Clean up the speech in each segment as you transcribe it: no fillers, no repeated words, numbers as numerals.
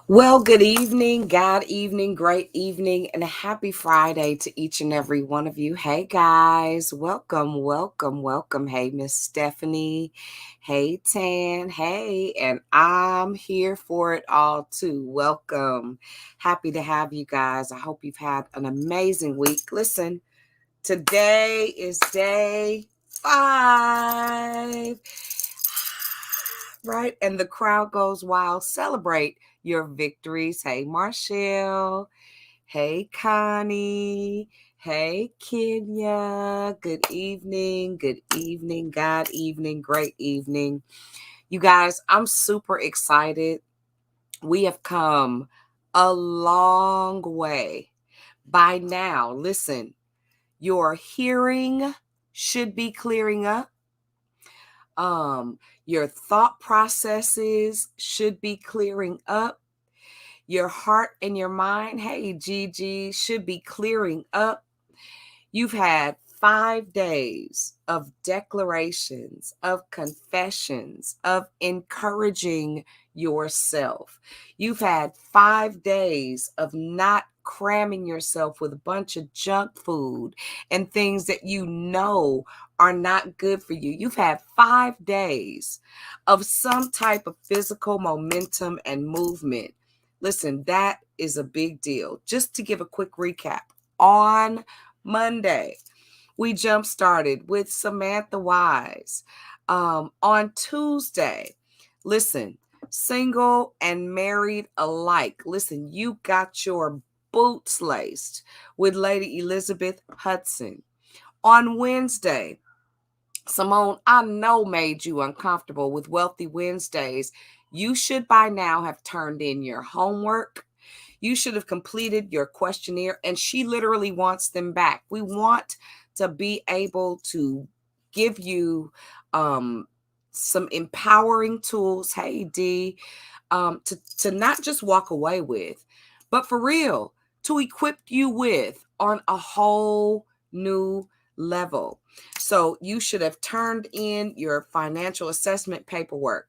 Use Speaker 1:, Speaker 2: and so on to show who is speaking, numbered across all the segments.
Speaker 1: Well, good evening, God evening, great evening, and a happy Friday to each and every one of you. Hey guys, welcome, welcome, welcome. Hey, Miss Stephanie. Hey, Tan. Hey, and I'm here for it all too. Welcome. Happy to have you guys. I hope you've had an amazing week. Listen, today is day 5. Right? And the crowd goes wild. Celebrate your victories. Hey, Marshall. Hey, Connie. Hey, Kenya. Good evening. Good evening. God evening. Great evening. You guys, I'm super excited. We have come a long way. By now, listen, your hearing should be clearing up. Your thought processes should be clearing up. Your heart and your mind, hey, Gigi, should be clearing up. You've had 5 days of declarations, of confessions, of encouraging yourself. You've had 5 days of not cramming yourself with a bunch of junk food and things that you know are not good for you. You've had 5 days of some type of physical momentum and movement. Listen, that is a big deal. Just to give a quick recap, on Monday, we jump started with Samantha Wise. On Tuesday, listen, single and married alike. Listen, you got your boots laced with Lady Elizabeth Hudson. On Wednesday, Simone, I know made you uncomfortable with Wealthy Wednesdays. You should by now have turned in your homework. You should have completed your questionnaire, and she literally wants them back. We want to be able to give you some empowering tools, hey D, to not just walk away with, but for real, to equip you with on a whole new level. So you should have turned in your financial assessment paperwork.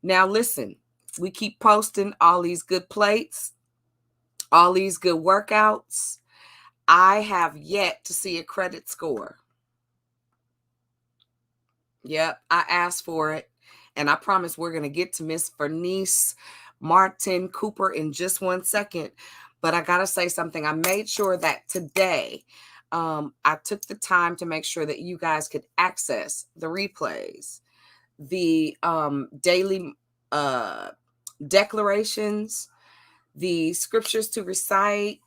Speaker 1: Now listen, we keep posting all these good plates, all these good workouts. I have yet to see a credit score. Yep, I asked for it. And I promise we're going to get to Miss Vernice Cooper in just 1 second. But I got to say something. I made sure that today I took the time to make sure that you guys could access the replays, the daily declarations, the scriptures to recite,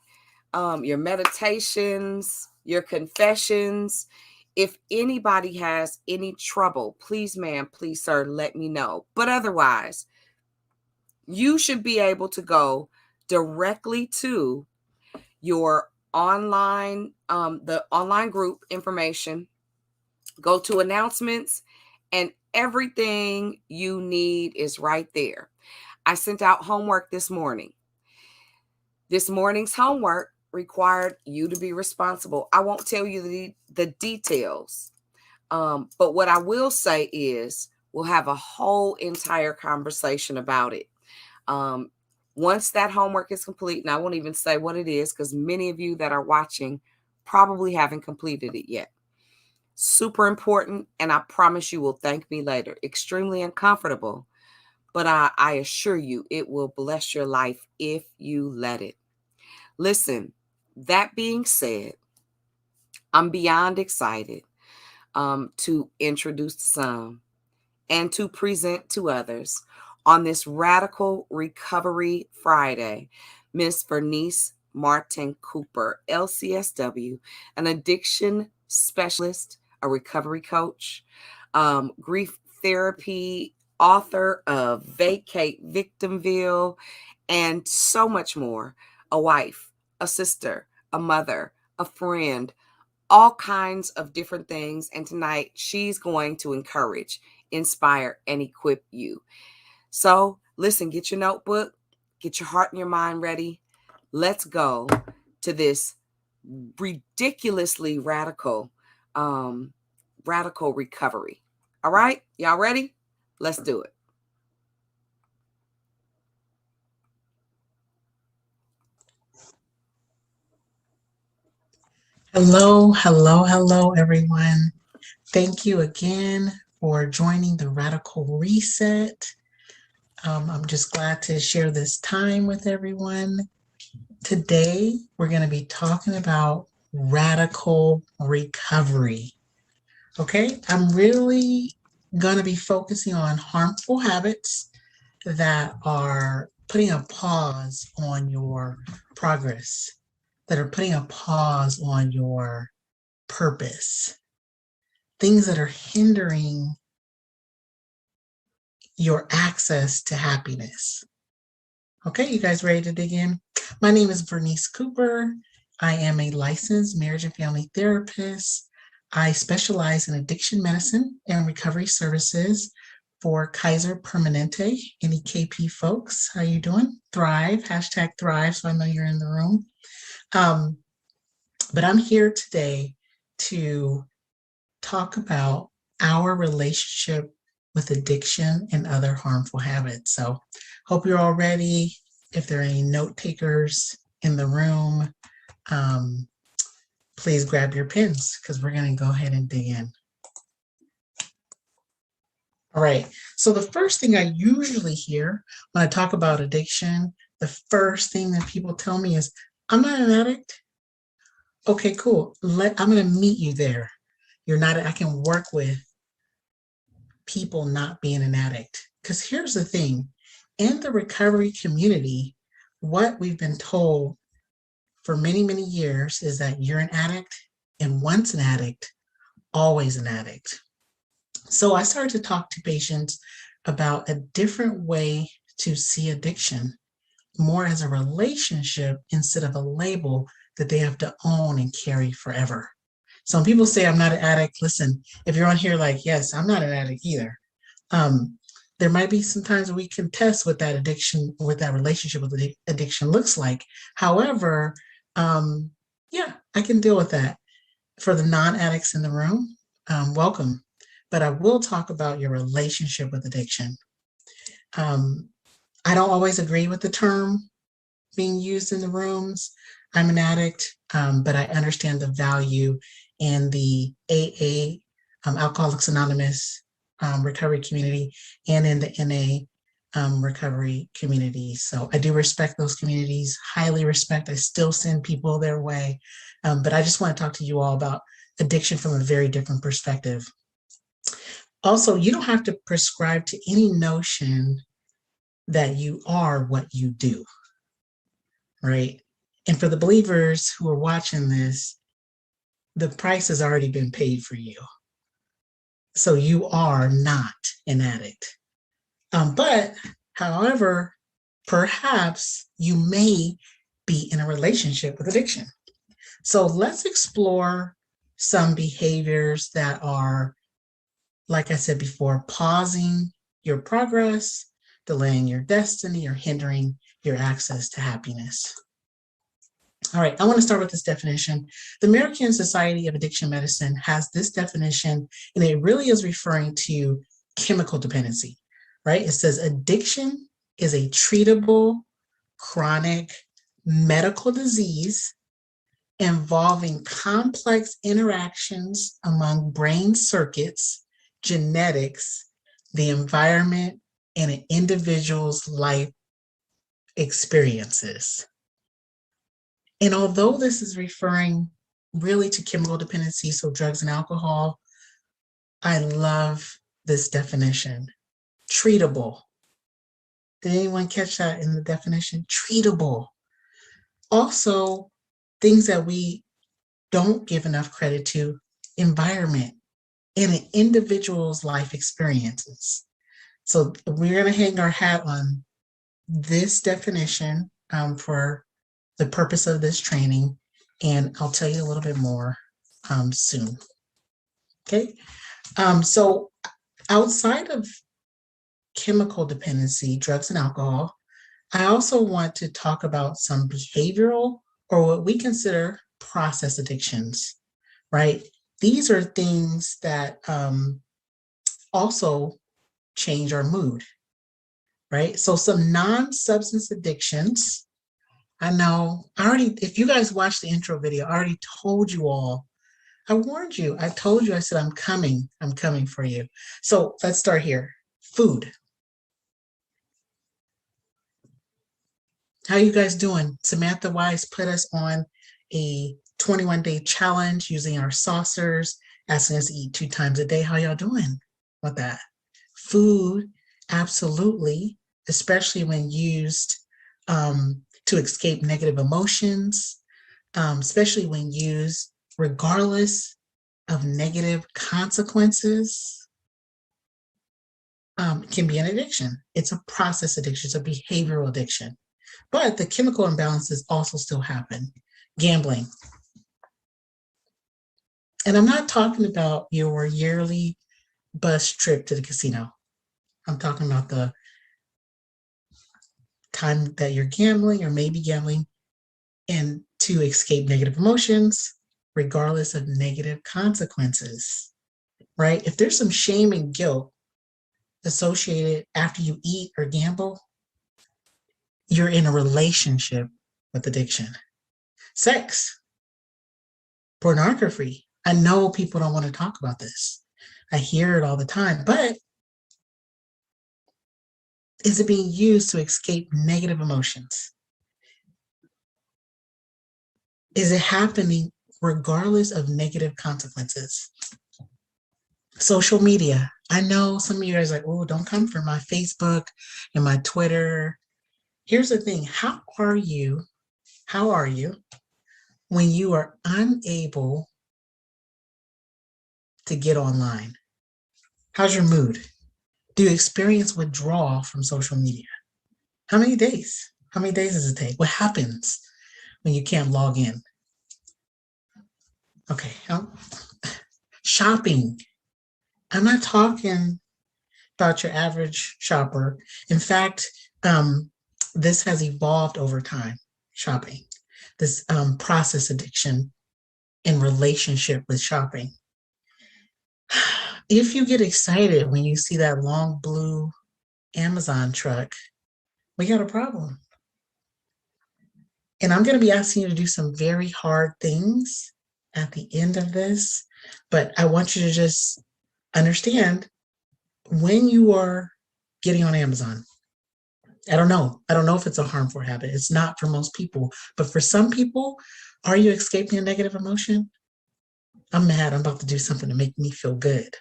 Speaker 1: your meditations, your confessions. If anybody has any trouble, please, ma'am, please, sir, let me know. But otherwise, you should be able to go directly to your online, the online group information, go to announcements, and everything you need is right there. I sent out homework this morning. This morning's homework required you to be responsible. I won't tell you the details, but what I will say is we'll have a whole entire conversation about it. Once that homework is complete, and I won't even say what it is because many of you that are watching probably haven't completed it yet. Super important, and I promise you will thank me later. Extremely uncomfortable, but I assure you it will bless your life if you let it. Listen, that being said, I'm beyond excited to introduce some and to present to others on this Radical Recovery Friday, Miss Vernice Martin Cooper, LCSW, an addiction specialist, a recovery coach, grief therapy, author of Vacate Victimville, and so much more. A wife, a sister, a mother, a friend, all kinds of different things. And tonight she's going to encourage, inspire, and equip you. So listen, get your notebook, get your heart and your mind ready. Let's go to this ridiculously radical recovery. All right, y'all ready? Let's do it.
Speaker 2: Hello, hello, hello, everyone. Thank you again for joining the Radical Reset. I'm just glad to share this time with everyone. Today, we're going to be talking about radical recovery. Okay, I'm really going to be focusing on harmful habits that are putting a pause on your progress, that are putting a pause on your purpose, things that are hindering your access to happiness. Okay, you guys ready to dig in? My name is Vernice Cooper. I am a licensed marriage and family therapist. I specialize in addiction medicine and recovery services for Kaiser Permanente, any KP folks. How you doing? Thrive, hashtag Thrive, so I know you're in the room. But I'm here today to talk about our relationship with addiction and other harmful habits. So hope you're all ready. If there are any note takers in the room, please grab your pens because we're going to go ahead and dig in. All right. So the first thing I usually hear when I talk about addiction, the first thing that people tell me is, I'm not an addict. Okay, cool. I'm going to meet you there. You're not, I can work with people not being an addict. Because here's the thing, in the recovery community, what we've been told for many, many years is that you're an addict, and once an addict, always an addict. So I started to talk to patients about a different way to see addiction, more as a relationship instead of a label that they have to own and carry forever. So when people say I'm not an addict, listen, if you're on here like, yes, I'm not an addict either. There might be some times we can test what that addiction, what that relationship with addiction looks like. However, yeah, I can deal with that. For the non-addicts in the room, welcome. But I will talk about your relationship with addiction. I don't always agree with the term being used in the rooms. I'm an addict, but I understand the value in the AA, Alcoholics Anonymous recovery community, and in the NA recovery community. So I do respect those communities, highly respect. I still send people their way, but I just want to talk to you all about addiction from a very different perspective. Also, you don't have to prescribe to any notion that you are what you do, right? And for the believers who are watching this, the price has already been paid for you. So you are not an addict. But however, perhaps you may be in a relationship with addiction. So let's explore some behaviors that are, like I said before, pausing your progress, delaying your destiny, or hindering your access to happiness. All right, I want to start with this definition. The American Society of Addiction Medicine has this definition, and it really is referring to chemical dependency, right? It says addiction is a treatable, chronic medical disease involving complex interactions among brain circuits, genetics, the environment, and an individual's life experiences. And although this is referring really to chemical dependency, so drugs and alcohol, I love this definition. Treatable. Did anyone catch that in the definition? Treatable. Also, things that we don't give enough credit to: environment and an individual's life experiences. So we're going to hang our hat on this definition for the purpose of this training, and I'll tell you a little bit more soon. Okay, so outside of chemical dependency, drugs and alcohol, I also want to talk about some behavioral, or what we consider process addictions, right? These are things that also change our mood, right? So some non-substance addictions. I know, if you guys watched the intro video, I already told you all, I warned you, I told you, I said, I'm coming for you. So let's start here. Food. How you guys doing? Samantha Wise put us on a 21-day challenge using our saucers, asking us to eat 2 times a day. How y'all doing with that? Food, absolutely, especially when used to escape negative emotions, especially when used regardless of negative consequences, can be an addiction. It's a process addiction, it's a behavioral addiction. But the chemical imbalances also still happen. Gambling. And I'm not talking about your yearly bus trip to the casino. I'm talking about the time that you're gambling or maybe gambling and to escape negative emotions, regardless of negative consequences, right? If there's some shame and guilt associated after you eat or gamble, you're in a relationship with addiction. Sex, pornography. I know people don't want to talk about this. I hear it all the time, but is it being used to escape negative emotions? Is it happening regardless of negative consequences? Social media. I know some of you guys are like, oh, don't come for my Facebook and my Twitter. Here's the thing. How are you when you are unable to get online? How's your mood? Do you experience withdrawal from social media? How many days? How many days does it take? What happens when you can't log in? Okay. Shopping. I'm not talking about your average shopper. In fact, this has evolved over time, shopping, this process addiction in relationship with shopping. If you get excited when you see that long blue Amazon truck, we got a problem. And I'm going to be asking you to do some very hard things at the end of this, but I want you to just understand when you are getting on Amazon. I don't know if it's a harmful habit. It's not for most people, but for some people, are you escaping a negative emotion? I'm mad. I'm about to do something to make me feel good.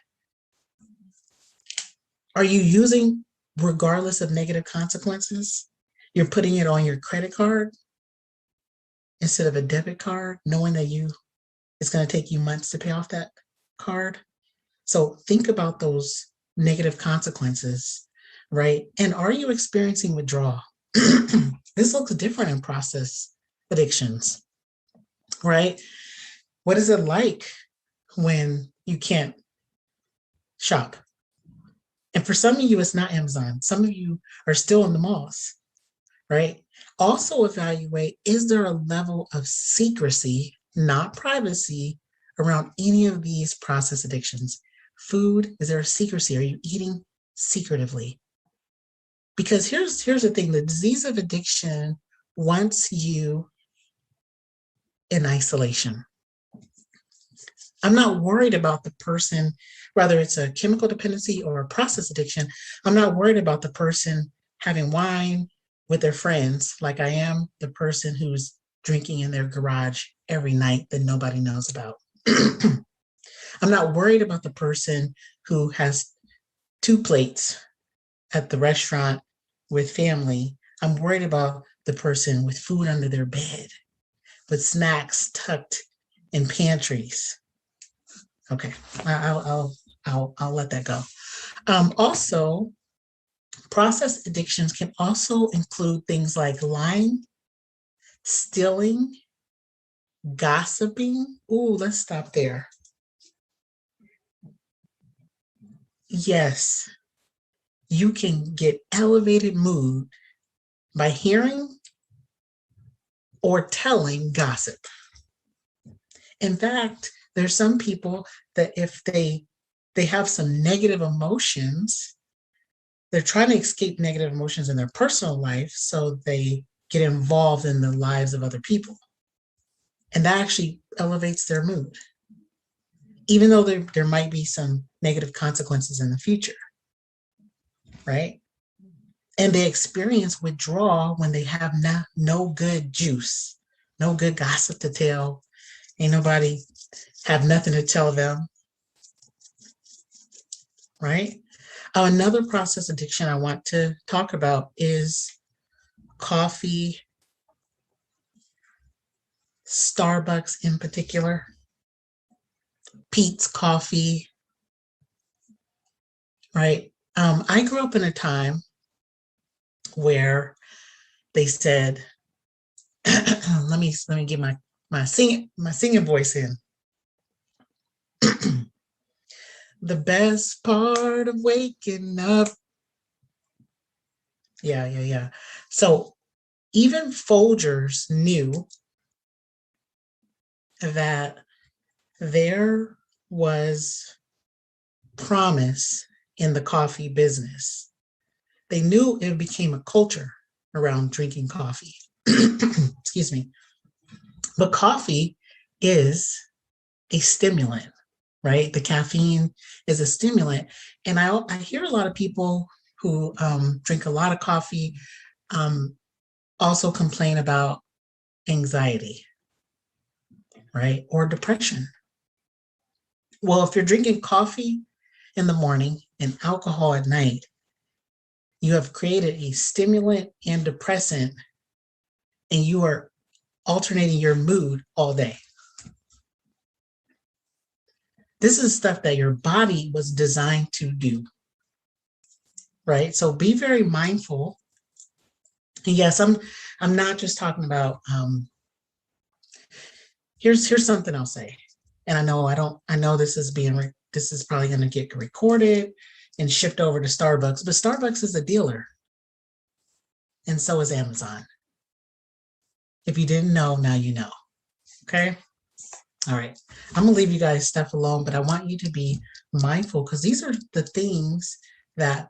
Speaker 2: Are you using regardless of negative consequences? You're putting it on your credit card instead of a debit card, knowing that it's going to take you months to pay off that card. So think about those negative consequences, right? And are you experiencing withdrawal? This looks different in process addictions, right? What is it like when you can't shop? And for some of you, it's not Amazon. Some of you are still in the malls, right? Also evaluate, is there a level of secrecy, not privacy, around any of these process addictions? Food, is there a secrecy? Are you eating secretively? Because here's the thing, the disease of addiction, once you in isolation. I'm not worried about the person, whether it's a chemical dependency or a process addiction. I'm not worried about the person having wine with their friends like I am the person who's drinking in their garage every night that nobody knows about. I'm not worried about the person who has 2 plates at the restaurant with family. I'm worried about the person with food under their bed, with snacks tucked in pantries. Okay, I'll let that go. Also, process addictions can also include things like lying, stealing, gossiping. Ooh, let's stop there. Yes, you can get elevated mood by hearing or telling gossip. In fact, there's some people that if they have some negative emotions, they're trying to escape negative emotions in their personal life, so they get involved in the lives of other people. And that actually elevates their mood, even though there might be some negative consequences in the future, right? And they experience withdrawal when they have no good juice, no good gossip to tell. Ain't nobody have nothing to tell them, right? Another process addiction I want to talk about is coffee, Starbucks in particular, Peet's Coffee, right? I grew up in a time where they said, let me get my singing voice in. The best part of waking up. Yeah. So even Folgers knew that there was promise in the coffee business. They knew it became a culture around drinking coffee. Excuse me. But coffee is a stimulant, right? The caffeine is a stimulant. And I hear a lot of people who drink a lot of coffee also complain about anxiety, right? Or depression. Well, if you're drinking coffee in the morning and alcohol at night, you have created a stimulant and depressant, and you are alternating your mood all day. This is stuff that your body was designed to do, right? So be very mindful. And yes, I'm not just talking about. Here's something I'll say, and I know this is probably going to get recorded and shipped over to Starbucks, but Starbucks is a dealer, and so is Amazon. If you didn't know, now you know. Okay. All right. I'm gonna leave you guys stuff alone, but I want you to be mindful because these are the things that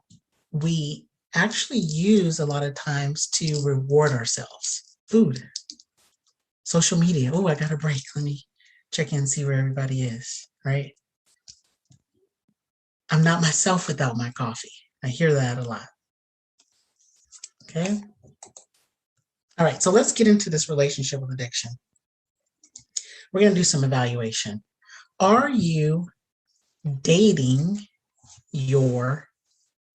Speaker 2: we actually use a lot of times to reward ourselves. Food, social media. Oh, I got a break. Let me check in and see where everybody is, right? I'm not myself without my coffee. I hear that a lot. Okay. All right, so let's get into this relationship with addiction. We're going to do some evaluation. Are you dating your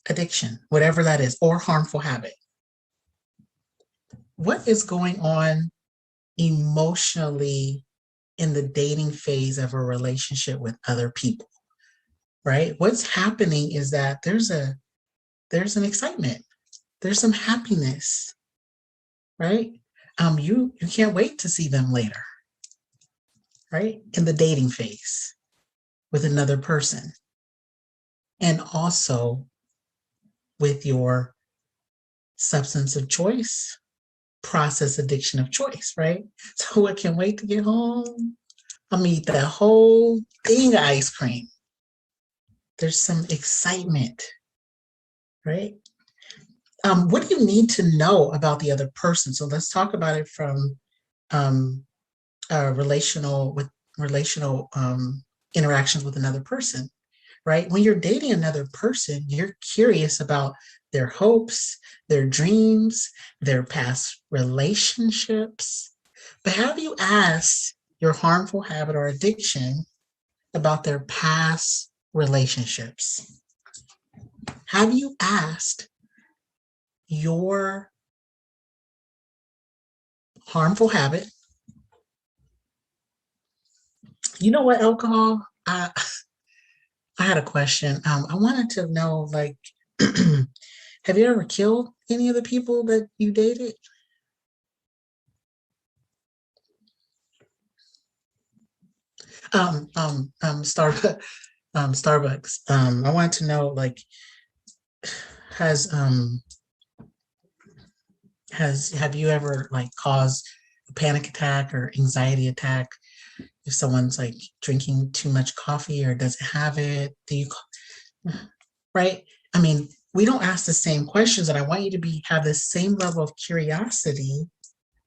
Speaker 2: addiction, whatever that is, or harmful habit? What is going on emotionally in the dating phase of a relationship with other people, right? What's happening is that there's an excitement, there's some happiness, right? You can't wait to see them later, right? In the dating phase with another person. And also with your substance of choice, process addiction of choice, right? So I can't wait to get home. I'm gonna eat that whole thing of ice cream. There's some excitement, right? What do you need to know about the other person? So let's talk about it from relational interactions with another person, right? When you're dating another person, you're curious about their hopes, their dreams, their past relationships. But have you asked your harmful habit or addiction about their past relationships? Have you asked your harmful habit? You know what, alcohol? I had a question. I wanted to know, like, have you ever killed any of the people that you dated? Starbucks. Starbucks. I wanted to know, like, has have you ever like caused a panic attack or anxiety attack if someone's like drinking too much coffee or doesn't have it? Do you, right? I mean, we don't ask the same questions, and I want you to have the same level of curiosity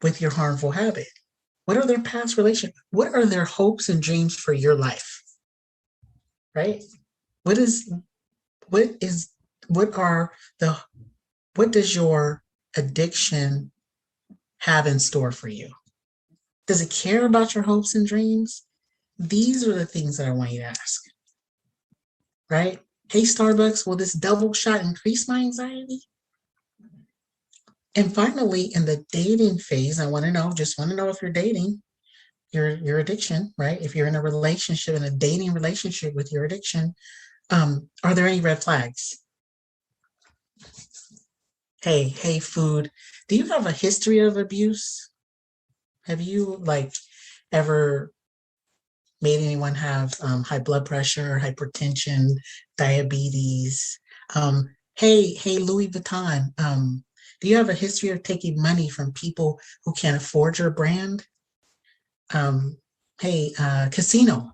Speaker 2: with your harmful habit. What are their past relations? What are their hopes and dreams for your life? Right? What is what is what are the what does your addiction have in store for you? Does it care about your hopes and dreams? These are the things that I want you to ask. Right? Hey, Starbucks, will this double shot increase my anxiety? And finally, in the dating phase, I want to know, just want to know if you're dating your addiction, right? If you're in a relationship, in a dating relationship with your addiction, are there any red flags? Hey, food, do you have a history of abuse? Have you like ever made anyone have high blood pressure, hypertension, diabetes? Hey, Louis Vuitton, do you have a history of taking money from people who can't afford your brand? Um, hey, casino,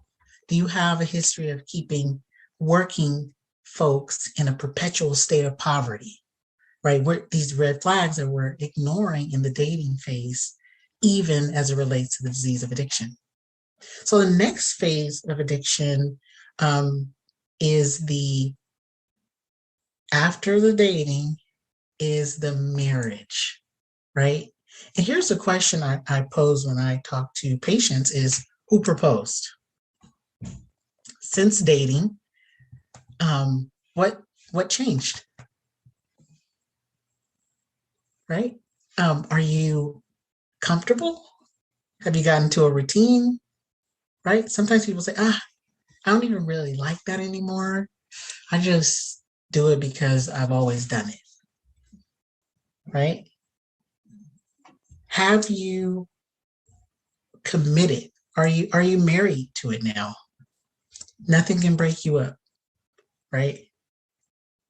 Speaker 2: do you have a history of keeping working folks in a perpetual state of poverty? Right? These red flags that we're ignoring in the dating phase, even as it relates to the disease of addiction. So the next phase of addiction is after the dating is the marriage, right? And here's the question I pose when I talk to patients is, who proposed? Since dating, what changed? Right? Are you comfortable? Have you gotten to a routine? Right? Sometimes people say, I don't even really like that anymore. I just do it because I've always done it. Right? Have you committed? Are you married to it now? Nothing can break you up, right?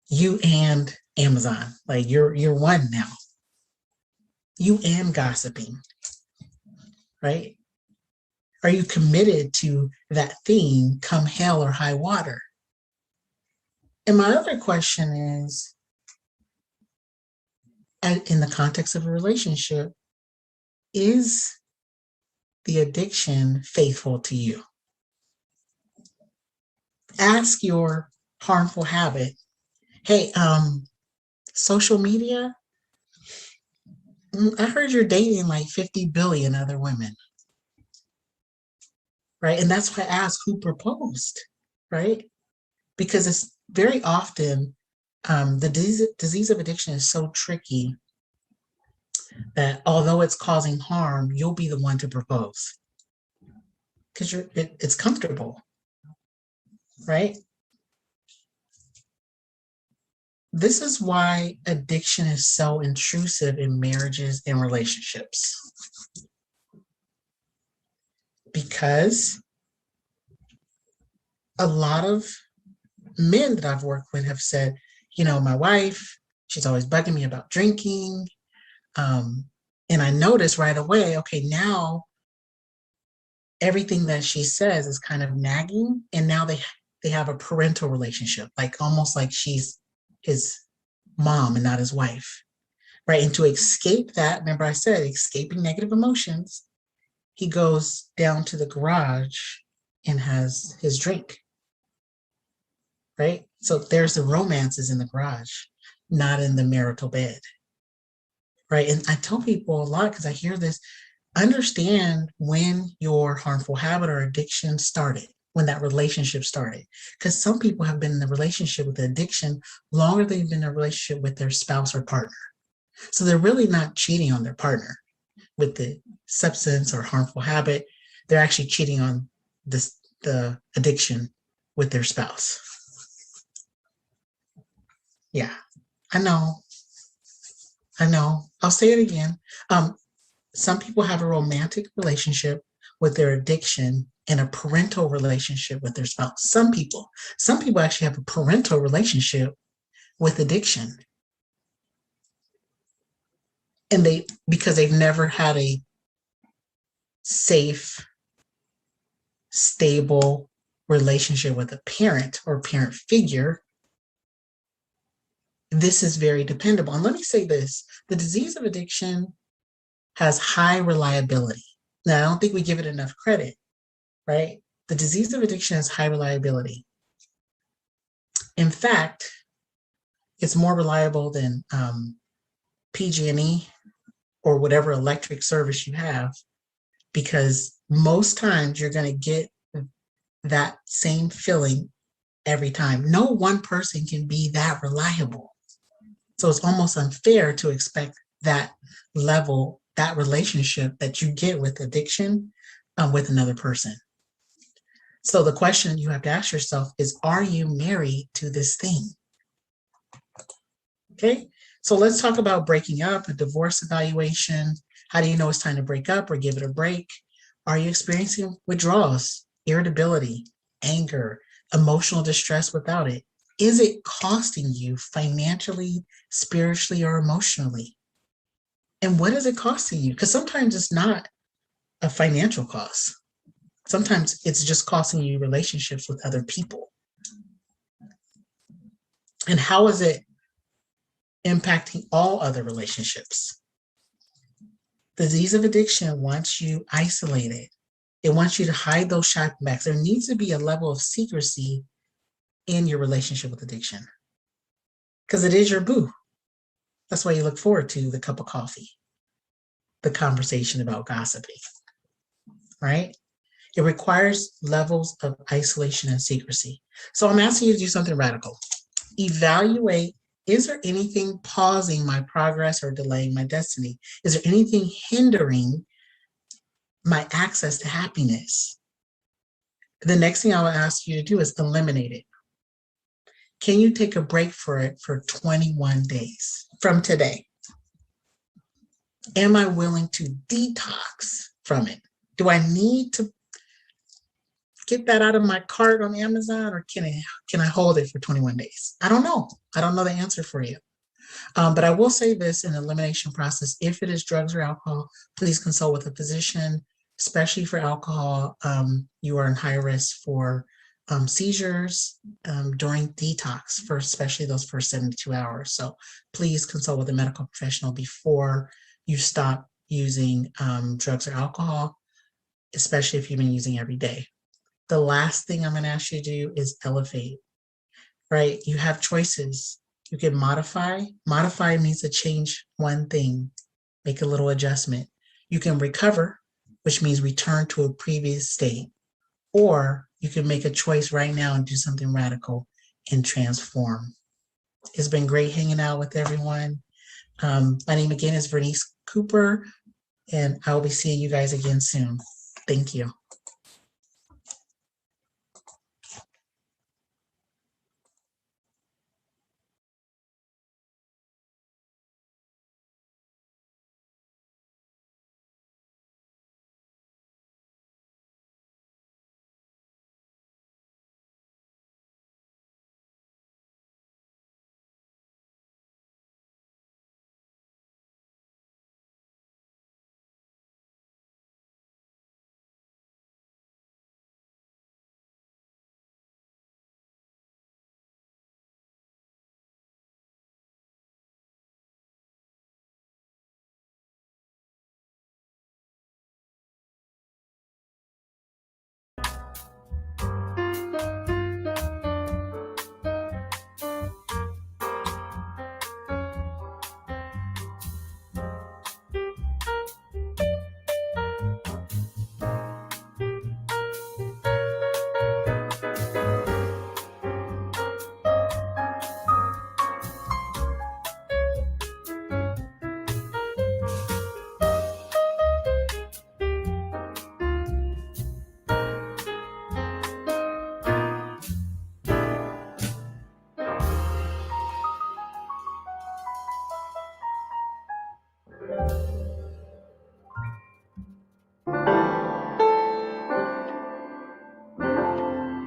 Speaker 2: You and Amazon, like you're one now. You and gossiping, right? Are you committed to that thing come hell or high water? And my other question is, in the context of a relationship, is the addiction faithful to you? Ask your harmful habit, hey, social media, I heard you're dating like 50 billion other women, right? And that's why I asked who proposed, right? Because it's very often the disease of addiction is so tricky that although it's causing harm, you'll be the one to propose because it's comfortable, right? This is why addiction is so intrusive in marriages and relationships. Because a lot of men that I've worked with have said, my wife, she's always bugging me about drinking. And I noticed right away, okay, now everything that she says is kind of nagging. And now they have a parental relationship, like almost like she's his mom and not his wife, right? And to escape that, remember I said, escaping negative emotions, he goes down to the garage and has his drink, right? So there's the romances in the garage, not in the marital bed, right? And I tell people a lot because I hear this, understand when your harmful habit or addiction started, when that relationship started. Because some people have been in a relationship with addiction longer than they've been in a relationship with their spouse or partner. So they're really not cheating on their partner with the substance or harmful habit. They're actually cheating on the addiction with their spouse. Yeah, I know. I'll say it again. Some people have a romantic relationship with their addiction and a parental relationship with their spouse. Some people actually have a parental relationship with addiction. And because they've never had a safe, stable relationship with a parent or parent figure, this is very dependable. And let me say this, the disease of addiction has high reliability. Now, I don't think we give it enough credit, right? The disease of addiction has high reliability. In fact, it's more reliable than PG&E or whatever electric service you have, because most times you're going to get that same feeling every time. No one person can be that reliable. So it's almost unfair to expect that level, that relationship that you get with addiction with another person. So the question you have to ask yourself is, are you married to this thing? Okay, so let's talk about breaking up, a divorce evaluation. How do you know it's time to break up or give it a break? Are you experiencing withdrawals, irritability, anger, emotional distress without it? Is it costing you financially, spiritually, or emotionally? And what is it costing you? Because sometimes it's not a financial cost. Sometimes it's just costing you relationships with other people. And how is it impacting all other relationships? The disease of addiction wants you isolated. It wants you to hide those shopping bags. There needs to be a level of secrecy in your relationship with addiction, because it is your boo. That's why you look forward to the cup of coffee, the conversation about gossiping, right? It requires levels of isolation and secrecy. So I'm asking you to do something radical. Evaluate, is there anything pausing my progress or delaying my destiny? Is there anything hindering my access to happiness? The next thing I will ask you to do is eliminate it. Can you take a break for it for 21 days from today? Am I willing to detox from it? Do I need to get that out of my cart on Amazon, or can I hold it for 21 days? I don't know. I don't know the answer for you. But I will say this in the elimination process: if it is drugs or alcohol, please consult with a physician, especially for alcohol. You are in high risk for seizures during detox, for especially those first 72 hours. So please consult with a medical professional before you stop using drugs or alcohol, especially if you've been using every day. The last thing I'm going to ask you to do is elevate, right? You have choices. You can modify. Modify means to change one thing, make a little adjustment. You can recover, which means return to a previous state. Or you can make a choice right now and do something radical and transform. It's been great hanging out with everyone. My name again is Vernice Cooper, and I will be seeing you guys again soon. Thank you.